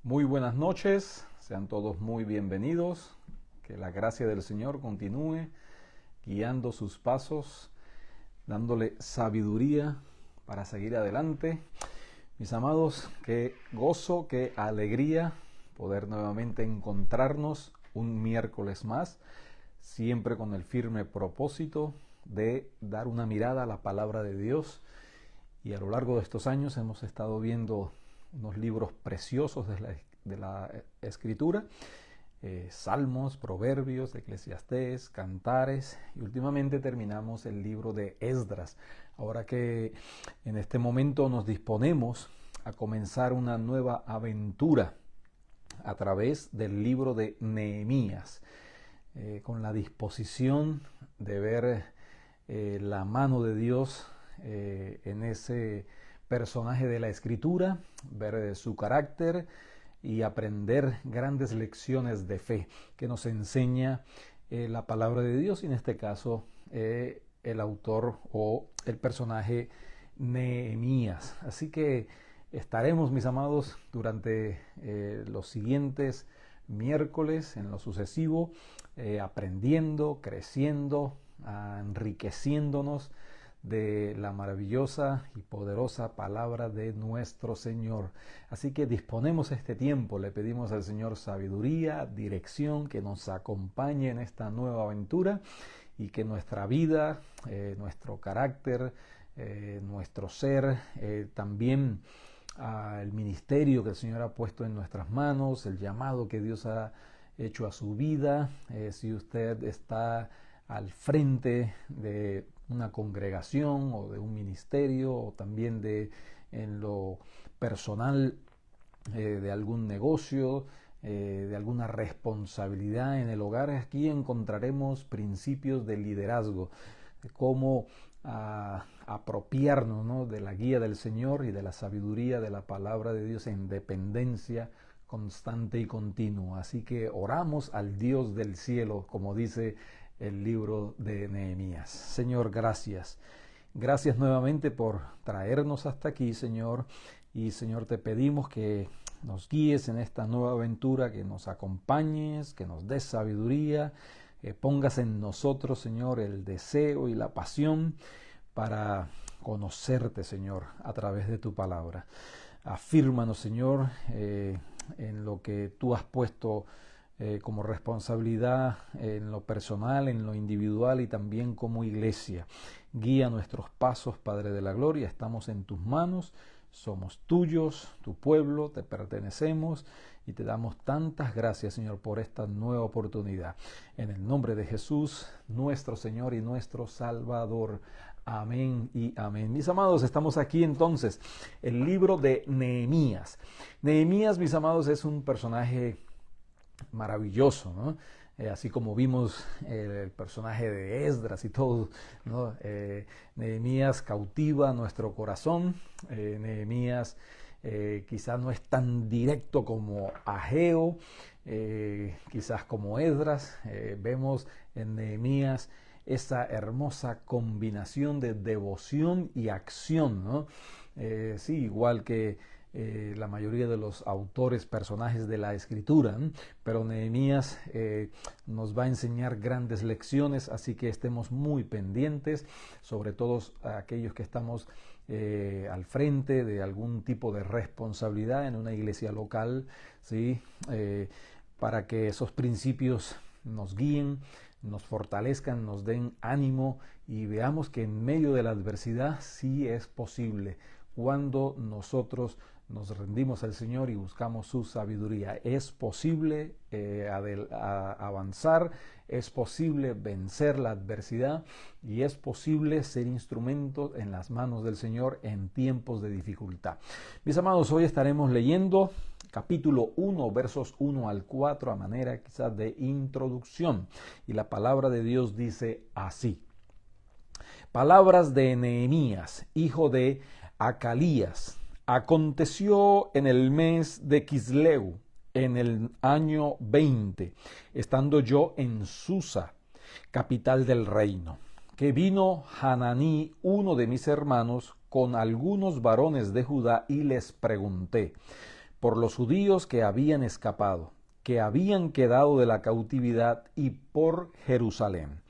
Muy buenas noches, sean todos muy bienvenidos. Que la gracia del Señor continúe guiando sus pasos, dándole sabiduría para seguir adelante. Mis amados, qué gozo, qué alegría poder nuevamente encontrarnos un miércoles más, siempre con el firme propósito de dar una mirada a la palabra de Dios. Y a lo largo de estos años hemos estado viendo unos libros preciosos de la Escritura, Salmos, Proverbios, Eclesiastés, Cantares, y últimamente terminamos el libro de Esdras. Ahora que en este momento nos disponemos a comenzar una nueva aventura a través del libro de Nehemías, con la disposición de ver la mano de Dios en ese personaje de la Escritura, ver su carácter y aprender grandes lecciones de fe que nos enseña la palabra de Dios, y en este caso el autor o el personaje Nehemías. Así que estaremos, mis amados, durante los siguientes miércoles, en lo sucesivo, aprendiendo, creciendo, enriqueciéndonos de la maravillosa y poderosa palabra de nuestro Señor. Así que disponemos este tiempo, le pedimos al Señor sabiduría, dirección, que nos acompañe en esta nueva aventura y que nuestra vida, nuestro carácter, nuestro ser, también el ministerio que el Señor ha puesto en nuestras manos, el llamado que Dios ha hecho a su vida, si usted está al frente de una congregación o de un ministerio, o también en lo personal, de algún negocio, de alguna responsabilidad en el hogar. Aquí encontraremos principios de liderazgo, de cómo apropiarnos, ¿no?, de la guía del Señor y de la sabiduría de la palabra de Dios en dependencia constante y continua. Así que oramos al Dios del cielo, como dice el libro de Nehemías. Señor, gracias. Gracias nuevamente por traernos hasta aquí, Señor. Y Señor, te pedimos que nos guíes en esta nueva aventura, que nos acompañes, que nos des sabiduría, que pongas en nosotros, Señor, el deseo y la pasión para conocerte, Señor, a través de tu palabra. Afírmanos, Señor, en lo que tú has puesto como responsabilidad en lo personal, en lo individual y también como iglesia. Guía nuestros pasos, Padre de la Gloria. Estamos en tus manos, somos tuyos, tu pueblo, te pertenecemos y te damos tantas gracias, Señor, por esta nueva oportunidad. En el nombre de Jesús, nuestro Señor y nuestro Salvador. Amén y amén. Mis amados, estamos aquí entonces, el libro de Nehemías. Nehemías, mis amados, es un personaje maravilloso, ¿no? Así como vimos el personaje de Esdras y todo, ¿no? Nehemías cautiva nuestro corazón. Nehemías quizás no es tan directo como Ageo, quizás como Esdras. Vemos en Nehemías esa hermosa combinación de devoción y acción, ¿no? Sí, igual que la mayoría de los autores, personajes de la Escritura, ¿no? Pero Nehemías nos va a enseñar grandes lecciones, así que estemos muy pendientes, sobre todo aquellos que estamos al frente de algún tipo de responsabilidad en una iglesia local, ¿sí? Para que esos principios nos guíen, nos fortalezcan, nos den ánimo y veamos que en medio de la adversidad sí es posible, cuando nosotros nos rendimos al Señor y buscamos su sabiduría. Es posible avanzar, es posible vencer la adversidad y es posible ser instrumento en las manos del Señor en tiempos de dificultad. Mis amados, hoy estaremos leyendo capítulo 1, versos 1 al 4, a manera quizás de introducción. Y la palabra de Dios dice así: palabras de Nehemías, hijo de Acalías. Aconteció en el mes de Quisleu, en el año 20, estando yo en Susa, capital del reino, que vino Hananí, uno de mis hermanos, con algunos varones de Judá, y les pregunté: por los judíos que habían escapado, que habían quedado de la cautividad, y por Jerusalén.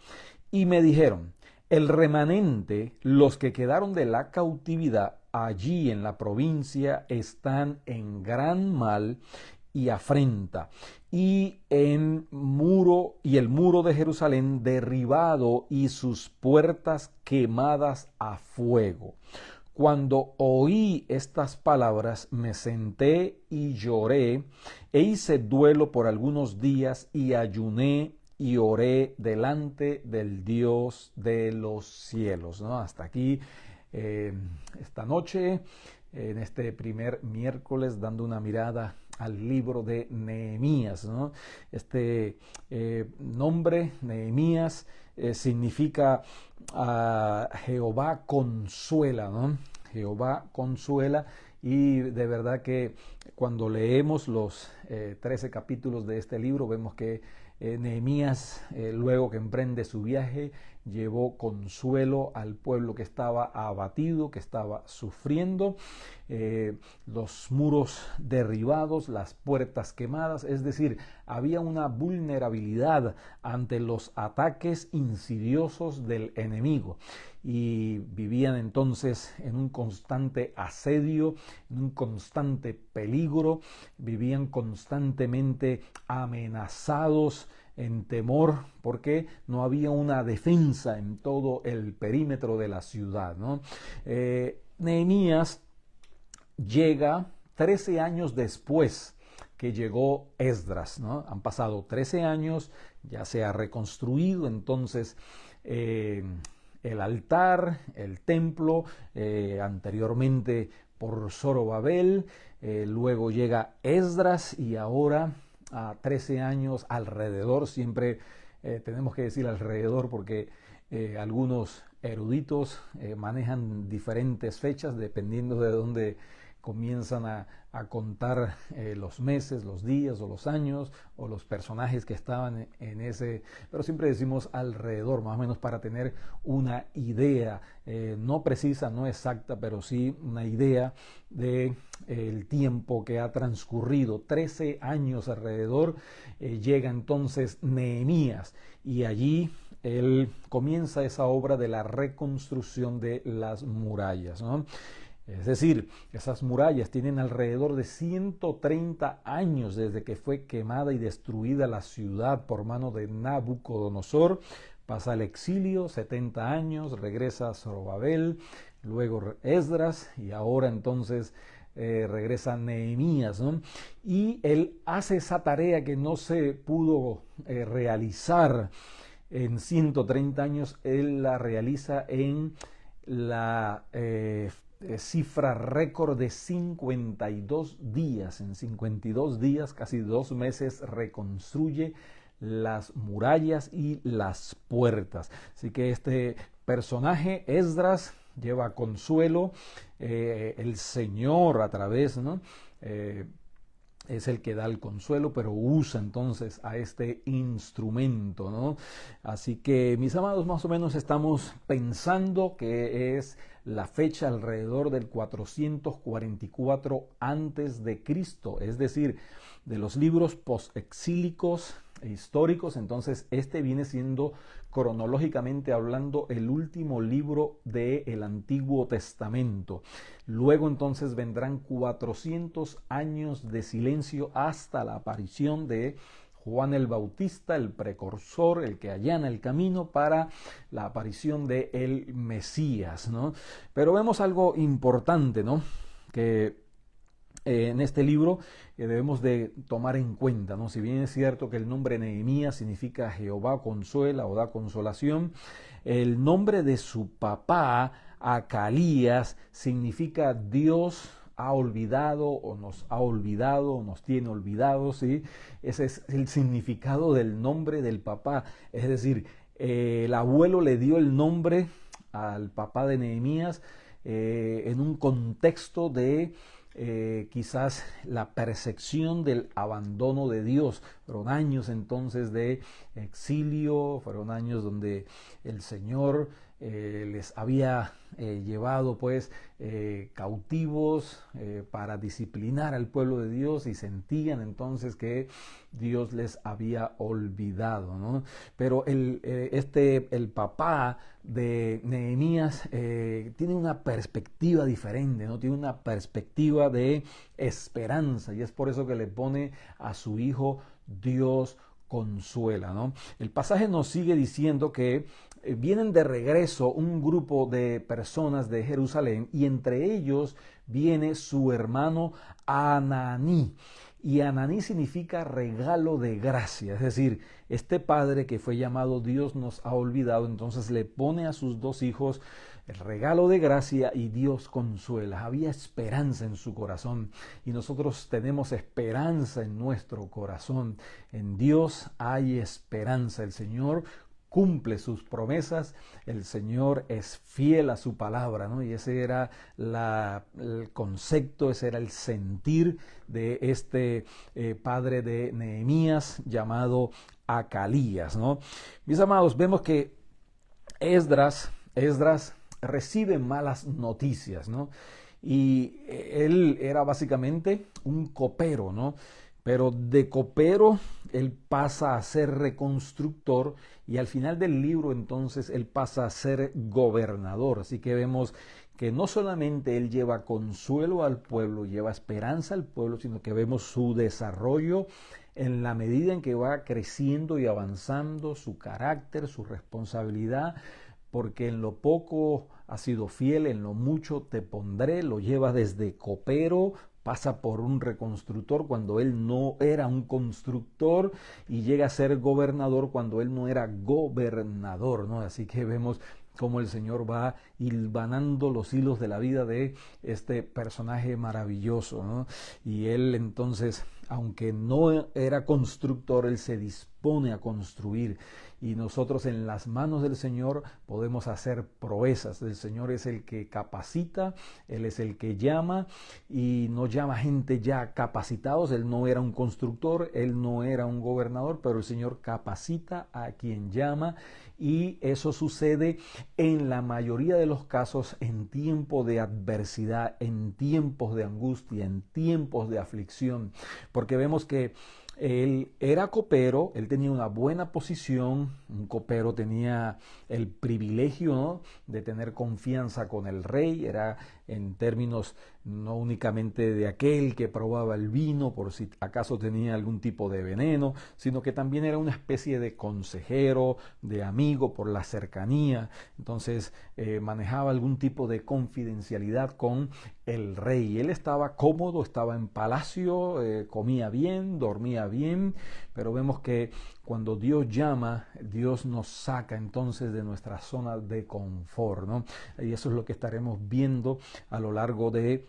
Y me dijeron: el remanente, los que quedaron de la cautividad allí en la provincia, están en gran mal y afrenta, y el muro de Jerusalén derribado y sus puertas quemadas a fuego. Cuando oí estas palabras, me senté y lloré, e hice duelo por algunos días, y ayuné y oré delante del Dios de los cielos, ¿no? Hasta aquí esta noche, en este primer miércoles, dando una mirada al libro de Nehemías, ¿no? Este nombre, Nehemías, significa Jehová consuela, ¿no? Jehová consuela, y de verdad que cuando leemos los 13 capítulos de este libro, vemos que Nehemías, luego que emprende su viaje, llevó consuelo al pueblo que estaba abatido, que estaba sufriendo, los muros derribados, las puertas quemadas, es decir, había una vulnerabilidad ante los ataques insidiosos del enemigo, y vivían entonces en un constante asedio, en un constante peligro, vivían constantemente amenazados, en temor, porque no había una defensa en todo el perímetro de la ciudad, ¿no? Nehemías llega 13 años después que llegó Esdras, ¿no? Han pasado 13 años, ya se ha reconstruido entonces el altar, el templo, anteriormente por Zorobabel, luego llega Esdras, y ahora a 13 años alrededor, siempre tenemos que decir alrededor porque algunos eruditos manejan diferentes fechas dependiendo de dónde comienzan a contar los meses, los días o los años o los personajes que estaban en ese, pero siempre decimos alrededor, más o menos para tener una idea, no precisa, no exacta, pero sí una idea de el tiempo que ha transcurrido. 13 años alrededor. Llega entonces Nehemías, y allí él comienza esa obra de la reconstrucción de las murallas, ¿no? Es decir, esas murallas tienen alrededor de 130 años desde que fue quemada y destruida la ciudad por mano de Nabucodonosor. Pasa al exilio, 70 años, regresa a Zorobabel, luego Esdras, y ahora entonces regresa Nehemías, ¿no? Y él hace esa tarea que no se pudo realizar en 130 años, él la realiza en la cifra récord de 52 días. En 52 días, casi 2 meses, reconstruye las murallas y las puertas. Así que este personaje, Esdras, lleva consuelo, el Señor a través, ¿no? Es el que da el consuelo, pero usa entonces a este instrumento, ¿no? Así que, mis amados, más o menos estamos pensando que es la fecha alrededor del 444 antes de Cristo, es decir, de los libros postexílicos e históricos. Entonces este viene siendo, cronológicamente hablando, el último libro del Antiguo Testamento. Luego entonces vendrán 400 años de silencio hasta la aparición de Juan el Bautista, el precursor, el que allana el camino para la aparición de el Mesías, ¿no? Pero vemos algo importante, ¿no? Que en este libro debemos de tomar en cuenta, ¿no? Si bien es cierto que el nombre Nehemías significa Jehová consuela o da consolación, el nombre de su papá, Acalías, significa Dios ha olvidado o nos tiene olvidados, ¿sí? Ese es el significado del nombre del papá. Es decir, el abuelo le dio el nombre al papá de Nehemías en un contexto de quizás la percepción del abandono de Dios. Fueron años entonces de exilio, fueron años donde el Señor les había llevado pues cautivos para disciplinar al pueblo de Dios, y sentían entonces que Dios les había olvidado, ¿no? Pero el papá de Nehemías tiene una perspectiva diferente, ¿no? Tiene una perspectiva de esperanza, y es por eso que le pone a su hijo Dios consuela, ¿no? El pasaje nos sigue diciendo que vienen de regreso un grupo de personas de Jerusalén, y entre ellos viene su hermano Ananí. Y Ananí significa regalo de gracia, es decir, este padre que fue llamado Dios nos ha olvidado, entonces le pone a sus dos hijos el regalo de gracia, y Dios consuela. Había esperanza en su corazón, y nosotros tenemos esperanza en nuestro corazón. En Dios hay esperanza. El Señor cumple sus promesas, el Señor es fiel a su palabra, ¿no? Y ese era el concepto, ese era el sentir de este padre de Nehemías llamado Acalías, ¿no? Mis amados, vemos que Esdras recibe malas noticias, ¿no? Y él era básicamente un copero, ¿no? Pero de copero él pasa a ser reconstructor, y al final del libro entonces él pasa a ser gobernador. Así que vemos que no solamente él lleva consuelo al pueblo, lleva esperanza al pueblo, sino que vemos su desarrollo en la medida en que va creciendo y avanzando su carácter, su responsabilidad, porque en lo poco has sido fiel, en lo mucho te pondré. Lo lleva desde copero, pasa por un reconstructor cuando él no era un constructor, y llega a ser gobernador cuando él no era gobernador, ¿no? Así que vemos cómo el Señor va hilvanando los hilos de la vida de este personaje maravilloso, ¿no? Y él entonces, aunque no era constructor, él se dispone a construir. Y nosotros en las manos del Señor podemos hacer proezas. El Señor es el que capacita, Él es el que llama, y no llama gente ya capacitados. Él no era un constructor, Él no era un gobernador, pero el Señor capacita a quien llama, y eso sucede en la mayoría de los casos en tiempo de adversidad, en tiempos de angustia, en tiempos de aflicción, porque vemos que él era copero, él tenía una buena posición. Un copero tenía el privilegio, ¿no?, de tener confianza con el rey. Era en términos no únicamente de aquel que probaba el vino por si acaso tenía algún tipo de veneno, sino que también era una especie de consejero, de amigo por la cercanía. Entonces manejaba algún tipo de confidencialidad con el rey. Él estaba cómodo, estaba en palacio, comía bien, dormía bien, pero vemos que cuando Dios llama, Dios nos saca entonces de nuestra zona de confort, ¿no? Y eso es lo que estaremos viendo a lo largo de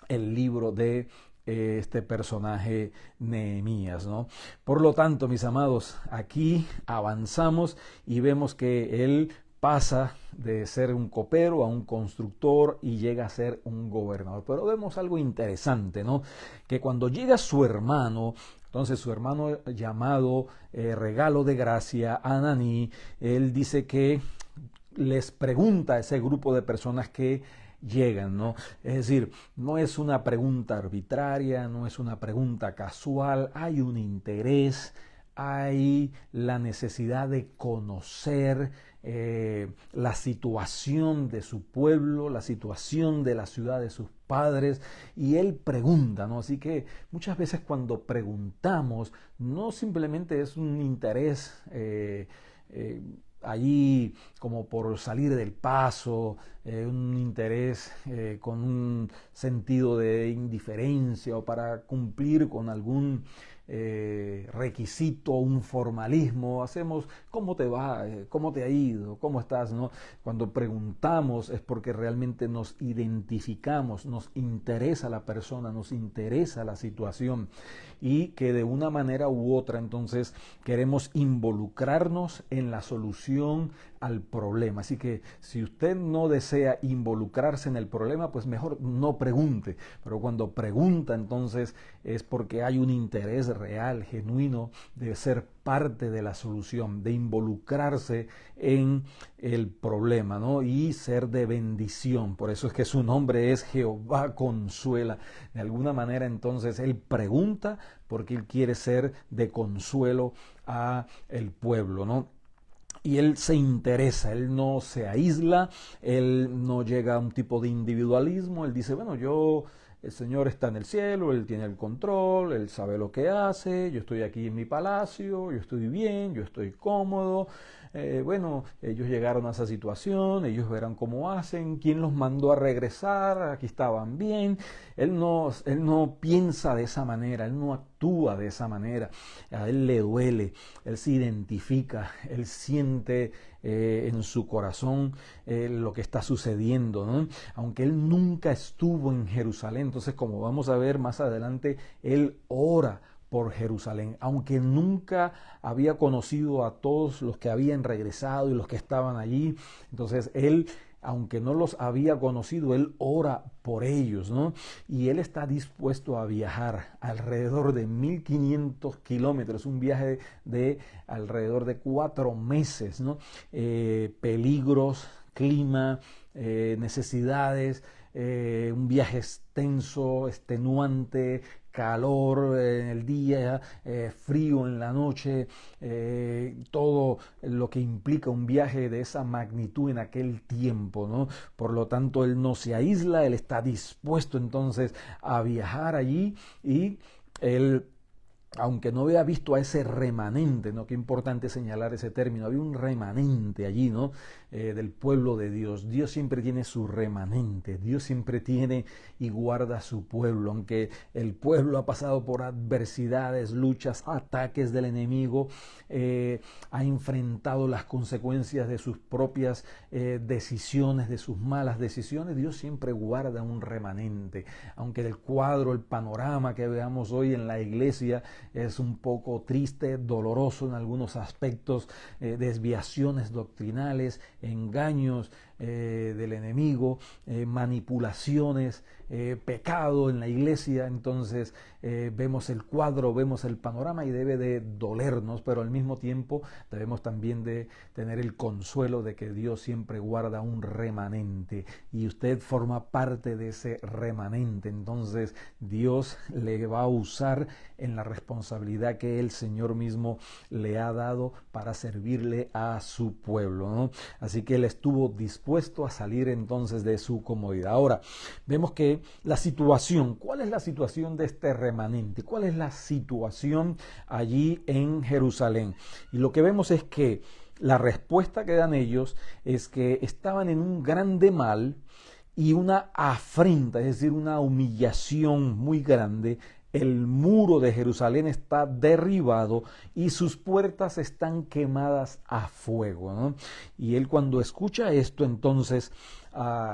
el libro de este personaje Nehemías, ¿no? Por lo tanto, mis amados, aquí avanzamos y vemos que él pasa de ser un copero a un constructor y llega a ser un gobernador. Pero vemos algo interesante, ¿no? Que cuando llega su hermano, entonces su hermano llamado regalo de gracia, Ananí, él dice que les pregunta a ese grupo de personas que llegan, ¿no? Es decir, no es una pregunta arbitraria, no es una pregunta casual, hay un interés, hay la necesidad de conocer la situación de su pueblo, la situación de la ciudad de sus padres, y él pregunta, ¿no? Así que muchas veces cuando preguntamos, no simplemente es un interés allí como por salir del paso, un interés con un sentido de indiferencia o para cumplir con algún requisito, un formalismo. Hacemos, ¿cómo te va? ¿Cómo te ha ido? ¿Cómo estás? ¿No? Cuando preguntamos es porque realmente nos identificamos, nos interesa la persona, nos interesa la situación, y que de una manera u otra entonces queremos involucrarnos en la solución al problema. Así que si usted no desea involucrarse en el problema, pues mejor no pregunte. Pero cuando pregunta, entonces es porque hay un interés real, genuino, de ser parte de la solución, de involucrarse en el problema, ¿no? Y ser de bendición. Por eso es que su nombre es Jehová Consuela. De alguna manera, entonces, él pregunta porque él quiere ser de consuelo a el pueblo, ¿no? Y él se interesa, él no se aísla, él no llega a un tipo de individualismo, él dice, bueno, el Señor está en el cielo, Él tiene el control, Él sabe lo que hace, yo estoy aquí en mi palacio, yo estoy bien, yo estoy cómodo. Bueno, ellos llegaron a esa situación, ellos verán cómo hacen, quién los mandó a regresar, aquí estaban bien. Él no piensa de esa manera, él no actúa de esa manera, a él le duele, él se identifica, él siente en su corazón lo que está sucediendo, ¿no? Aunque él nunca estuvo en Jerusalén, entonces como vamos a ver más adelante, él ora por Jerusalén, aunque nunca había conocido a todos los que habían regresado y los que estaban allí. Entonces él, aunque no los había conocido, él ora por ellos, ¿no? Y él está dispuesto a viajar alrededor de 1500 kilómetros, un viaje de alrededor de 4 meses, ¿no? Peligros, clima, necesidades, un viaje extenso, extenuante, calor en el día, frío en la noche, todo lo que implica un viaje de esa magnitud en aquel tiempo, ¿no? Por lo tanto, él no se aísla, él está dispuesto entonces a viajar allí y él, aunque no había visto a ese remanente, ¿no? Qué importante señalar ese término, había un remanente allí, ¿no? Del pueblo de Dios. Dios siempre tiene su remanente, Dios siempre tiene y guarda su pueblo, aunque el pueblo ha pasado por adversidades, luchas, ataques del enemigo, ha enfrentado las consecuencias de sus propias decisiones, de sus malas decisiones. Dios siempre guarda un remanente, aunque el cuadro, el panorama que veamos hoy en la iglesia es un poco triste, doloroso en algunos aspectos, desviaciones doctrinales, engaños del enemigo, manipulaciones, pecado en la iglesia. Entonces vemos el cuadro, vemos el panorama y debe de dolernos, pero al mismo tiempo debemos también de tener el consuelo de que Dios siempre guarda un remanente y usted forma parte de ese remanente. Entonces Dios le va a usar en la responsabilidad que el Señor mismo le ha dado para servirle a su pueblo, ¿no? Así que él estuvo dispuesto a salir entonces de su comodidad. Ahora, vemos que la situación, ¿cuál es la situación de este remanente? ¿Cuál es la situación allí en Jerusalén? Y lo que vemos es que la respuesta que dan ellos es que estaban en un grande mal y una afrenta, es decir, una humillación muy grande. El muro de Jerusalén está derribado y sus puertas están quemadas a fuego, ¿no? Y él, cuando escucha esto, entonces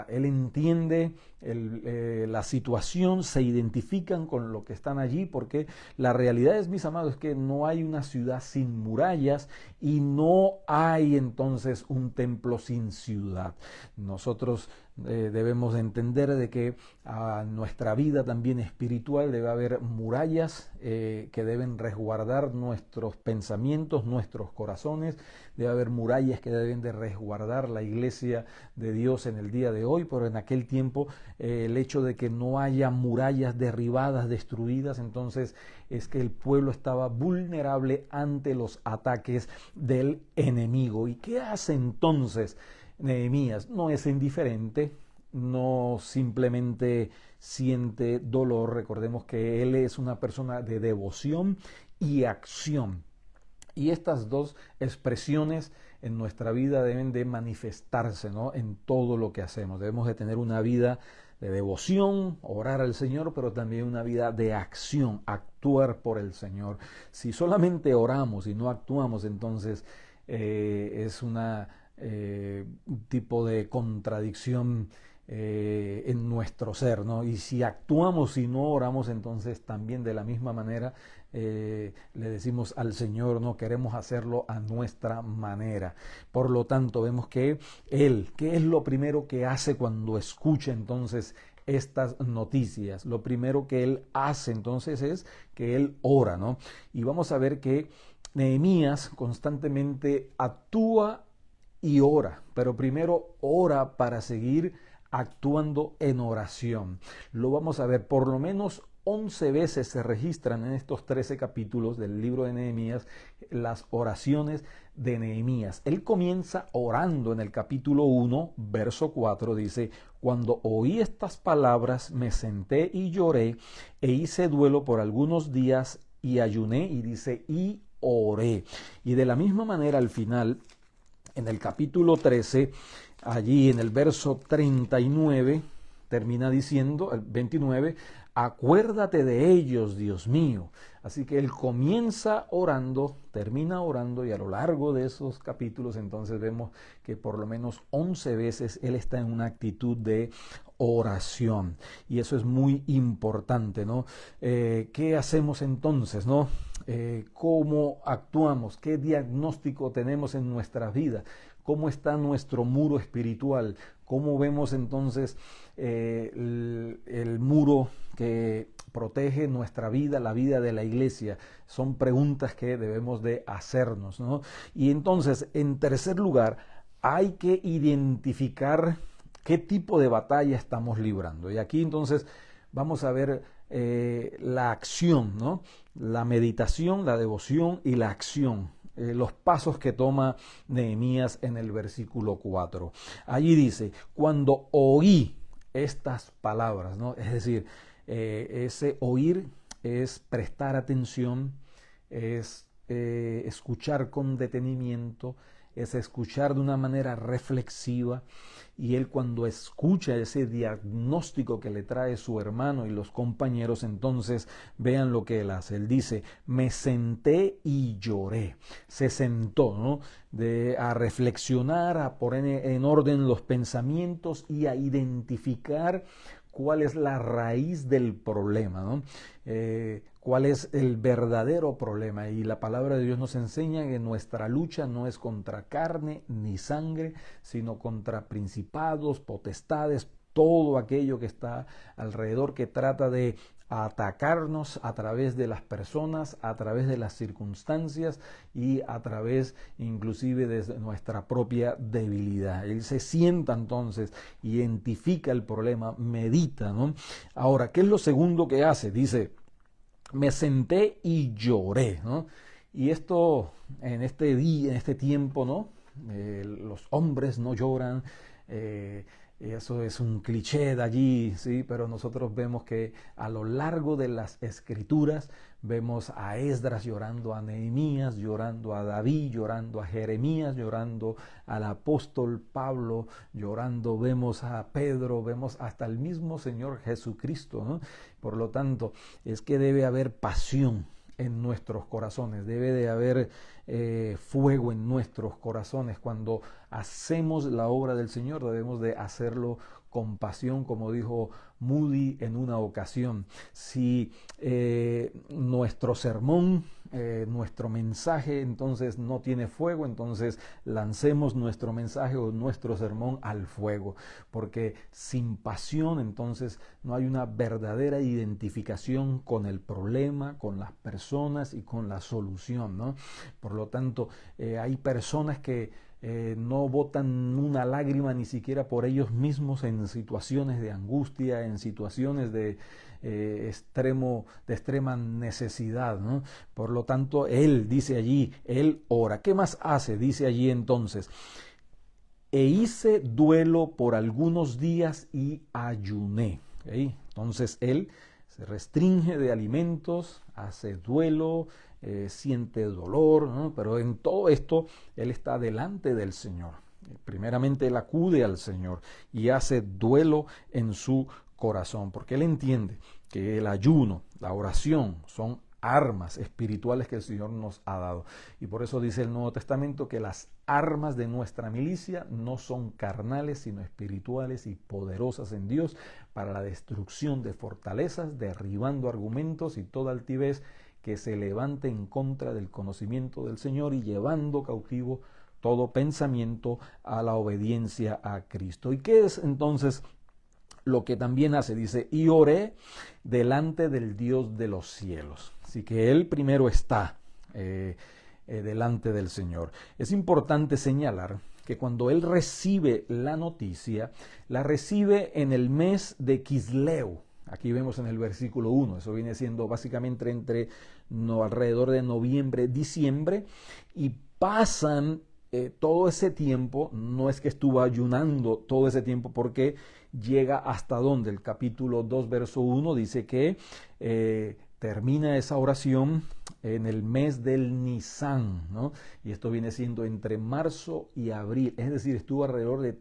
él entiende la situación, se identifican con lo que están allí, porque la realidad es, mis amados, que no hay una ciudad sin murallas y no hay entonces un templo sin ciudad. Nosotros debemos entender de que a nuestra vida también espiritual debe haber murallas que deben resguardar nuestros pensamientos, nuestros corazones. Debe haber murallas que deben de resguardar la iglesia de Dios en el día de hoy, pero en aquel tiempo el hecho de que no haya murallas derribadas, destruidas, entonces es que el pueblo estaba vulnerable ante los ataques del enemigo. ¿Y qué hace entonces Nehemías? No es indiferente, no simplemente siente dolor. Recordemos que él es una persona de devoción y acción. Y estas dos expresiones en nuestra vida deben de manifestarse, ¿no? En todo lo que hacemos. Debemos de tener una vida de devoción, orar al Señor, pero también una vida de acción, actuar por el Señor. Si solamente oramos y no actuamos, entonces es un tipo de contradicción en nuestro ser, ¿no? Y si actuamos y no oramos, entonces también de la misma manera le decimos al Señor, no queremos hacerlo a nuestra manera. Por lo tanto, vemos que Él, ¿qué es lo primero que hace cuando escucha entonces estas noticias. Lo primero que él hace entonces es que él ora, ¿no? Y vamos a ver que Nehemías constantemente actúa y ora, pero primero ora para seguir actuando en oración. Lo vamos a ver, por lo menos 11 veces se registran en estos 13 capítulos del libro de Nehemías las oraciones de Nehemías. Él comienza orando en el capítulo 1, verso 4, dice: cuando oí estas palabras me senté y lloré e hice duelo por algunos días y ayuné, y dice, y oré. Y de la misma manera al final, en el capítulo 13, allí en el verso 39, termina diciendo, el 29, acuérdate de ellos, Dios mío. Así que él comienza orando, termina orando, y a lo largo de esos capítulos entonces vemos que por lo menos 11 veces él está en una actitud de oración. Y eso es muy importante, ¿no? ¿Qué hacemos entonces, no? ¿Cómo actuamos? ¿Qué diagnóstico tenemos en nuestra vida? ¿Cómo está nuestro muro espiritual? ¿Cómo vemos entonces el muro que protege nuestra vida, la vida de la iglesia? Son preguntas que debemos de hacernos, ¿no? Y entonces, en tercer lugar, hay que identificar qué tipo de batalla estamos librando. Y aquí entonces vamos a ver la acción, ¿no? La meditación, la devoción y la acción. Los pasos que toma Nehemías en el versículo 4. Allí dice, cuando oí estas palabras, ¿no? Es decir, ese oír es prestar atención, es escuchar con detenimiento, es escuchar de una manera reflexiva. Y él, cuando escucha ese diagnóstico que le trae su hermano y los compañeros, entonces vean lo que él hace. Él dice, me senté y lloré. Se sentó, ¿no? A reflexionar, a poner en orden los pensamientos y a identificar cuál es la raíz del problema, ¿no? Cuál es el verdadero problema. Y la palabra de Dios nos enseña que nuestra lucha no es contra carne ni sangre, sino contra principados, potestades, todo aquello que está alrededor, que trata de atacarnos a través de las personas, a través de las circunstancias y a través inclusive de nuestra propia debilidad. Él se sienta entonces, identifica el problema, medita, ¿no? Ahora, ¿qué es lo segundo que hace? Dice, me senté y lloré, ¿no? Y esto en este día, en este tiempo, ¿no? Los hombres no lloran. Eso es un cliché de allí, sí, pero nosotros vemos que a lo largo de las escrituras vemos a Esdras llorando, a Nehemías llorando, a David llorando, a Jeremías llorando, al apóstol Pablo llorando, vemos a Pedro, vemos hasta el mismo Señor Jesucristo, ¿no? Por lo tanto, es que debe haber pasión en nuestros corazones, debe de haber fuego en nuestros corazones. Cuando hacemos la obra del Señor debemos de hacerlo con pasión, como dijo Moody en una ocasión. Si nuestro sermón, nuestro mensaje entonces no tiene fuego, entonces lancemos nuestro mensaje o nuestro sermón al fuego, porque sin pasión entonces no hay una verdadera identificación con el problema, con las personas y con la solución, ¿no? Por lo tanto, hay personas que no botan una lágrima ni siquiera por ellos mismos en situaciones de angustia, en situaciones de extrema necesidad, ¿no? Por lo tanto, él dice allí, él ora. ¿Qué más hace? Dice allí entonces, e hice duelo por algunos días y ayuné. ¿Okay? Entonces él se restringe de alimentos, hace duelo, siente dolor, ¿no? Pero en todo esto él está delante del Señor. Primeramente él acude al Señor y hace duelo en su corazón, porque él entiende que el ayuno, la oración son armas espirituales que el Señor nos ha dado. Y por eso dice el Nuevo Testamento que las armas de nuestra milicia no son carnales, sino espirituales y poderosas en Dios para la destrucción de fortalezas, derribando argumentos y toda altivez que se levante en contra del conocimiento del Señor y llevando cautivo todo pensamiento a la obediencia a Cristo. ¿Y qué es entonces lo que también hace, dice, y oré delante del Dios de los cielos. Así que él primero está delante del Señor. Es importante señalar que cuando él recibe la noticia, la recibe en el mes de Quisleu. Aquí vemos en el versículo 1, eso viene siendo básicamente alrededor de noviembre, diciembre, y pasan todo ese tiempo. No es que estuvo ayunando todo ese tiempo, porque llega hasta donde el capítulo 2, verso 1, dice que termina esa oración en el mes del Nisan, ¿no? Y esto viene siendo entre marzo y abril, es decir, estuvo alrededor de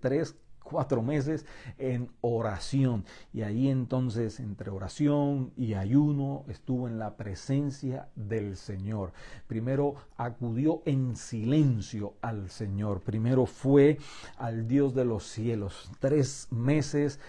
4 meses en oración, y ahí entonces entre oración y ayuno estuvo en la presencia del Señor. Primero acudió en silencio al Señor, primero fue al Dios de los cielos, 3 meses,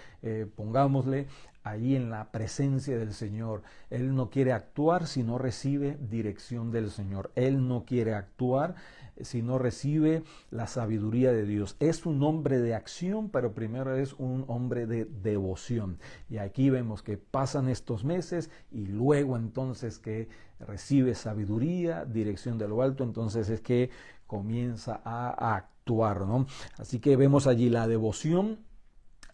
pongámosle, allí en la presencia del Señor. Él no quiere actuar si no recibe dirección del Señor. Él no quiere actuar si no recibe la sabiduría de Dios. Es un hombre de acción, pero primero es un hombre de devoción. Y aquí vemos que pasan estos meses y luego entonces que recibe sabiduría, dirección de lo alto, entonces es que comienza a actuar, ¿no? Así que vemos allí la devoción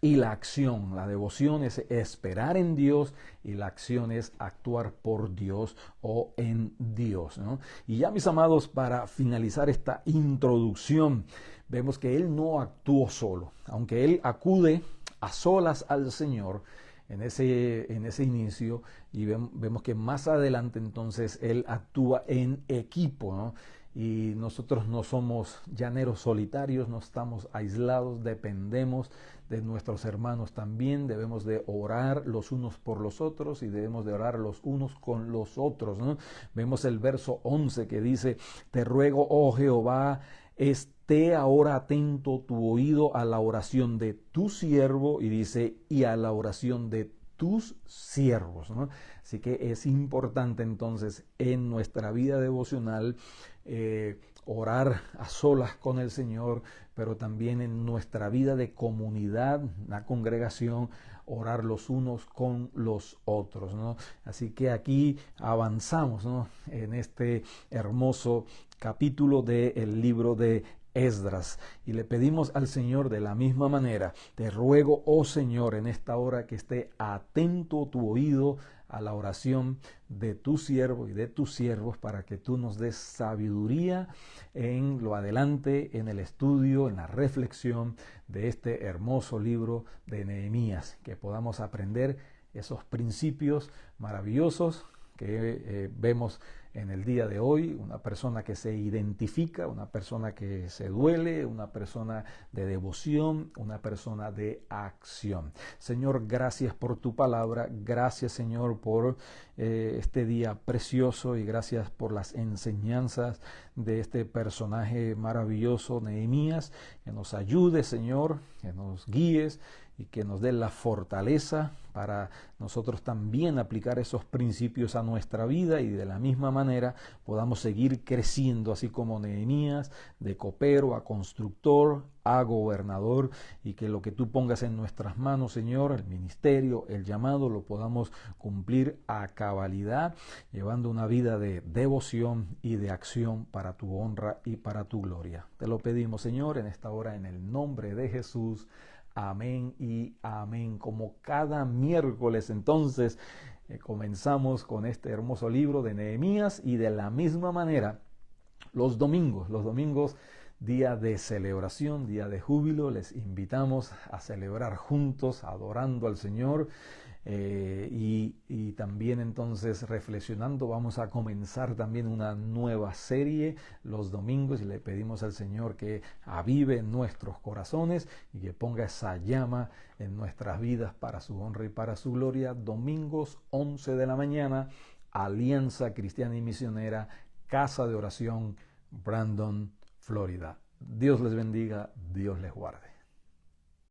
y la acción. La devoción es esperar en Dios y la acción es actuar por Dios o en Dios, ¿no? Y ya, mis amados, para finalizar esta introducción, vemos que él no actuó solo, aunque él acude a solas al Señor en ese inicio, y vemos que más adelante entonces él actúa en equipo, ¿no? Y nosotros no somos llaneros solitarios, no estamos aislados, dependemos de nuestros hermanos también, debemos de orar los unos por los otros y debemos de orar los unos con los otros, ¿no? Vemos el verso 11 que dice, te ruego, oh Jehová, esté ahora atento tu oído a la oración de tu siervo, y dice, y a la oración de tus siervos, ¿no? Así que es importante entonces en nuestra vida devocional orar a solas con el Señor, pero también en nuestra vida de comunidad, la congregación, orar los unos con los otros, ¿no? Así que aquí avanzamos, ¿no?, en este hermoso capítulo del libro de Esdras, y le pedimos al Señor de la misma manera, te ruego, oh Señor, en esta hora que esté atento tu oído a la oración de tu siervo y de tus siervos, para que tú nos des sabiduría en lo adelante, en el estudio, en la reflexión de este hermoso libro de Nehemías, que podamos aprender esos principios maravillosos que vemos en el día de hoy, una persona que se identifica, una persona que se duele, una persona de devoción, una persona de acción. Señor, gracias por tu palabra, gracias, Señor, por este día precioso, y gracias por las enseñanzas de este personaje maravilloso, Nehemías. Que nos ayude, Señor, que nos guíes y que nos dé la fortaleza para nosotros también aplicar esos principios a nuestra vida, y de la misma manera podamos seguir creciendo, así como Nehemías, de copero a constructor, a gobernador, y que lo que tú pongas en nuestras manos, Señor, el ministerio, el llamado, lo podamos cumplir a cabalidad, llevando una vida de devoción y de acción para tu honra y para tu gloria. Te lo pedimos, Señor, en esta hora, en el nombre de Jesús. Amén y amén. Como cada miércoles, entonces, comenzamos con este hermoso libro de Nehemías, y de la misma manera, los domingos, día de celebración, día de júbilo, les invitamos a celebrar juntos, adorando al Señor. Y también entonces reflexionando, vamos a comenzar también una nueva serie los domingos, y le pedimos al Señor que avive nuestros corazones y que ponga esa llama en nuestras vidas para su honra y para su gloria. Domingos 11 de la mañana, Alianza Cristiana y Misionera, Casa de Oración, Brandon, Florida. Dios les bendiga, Dios les guarde.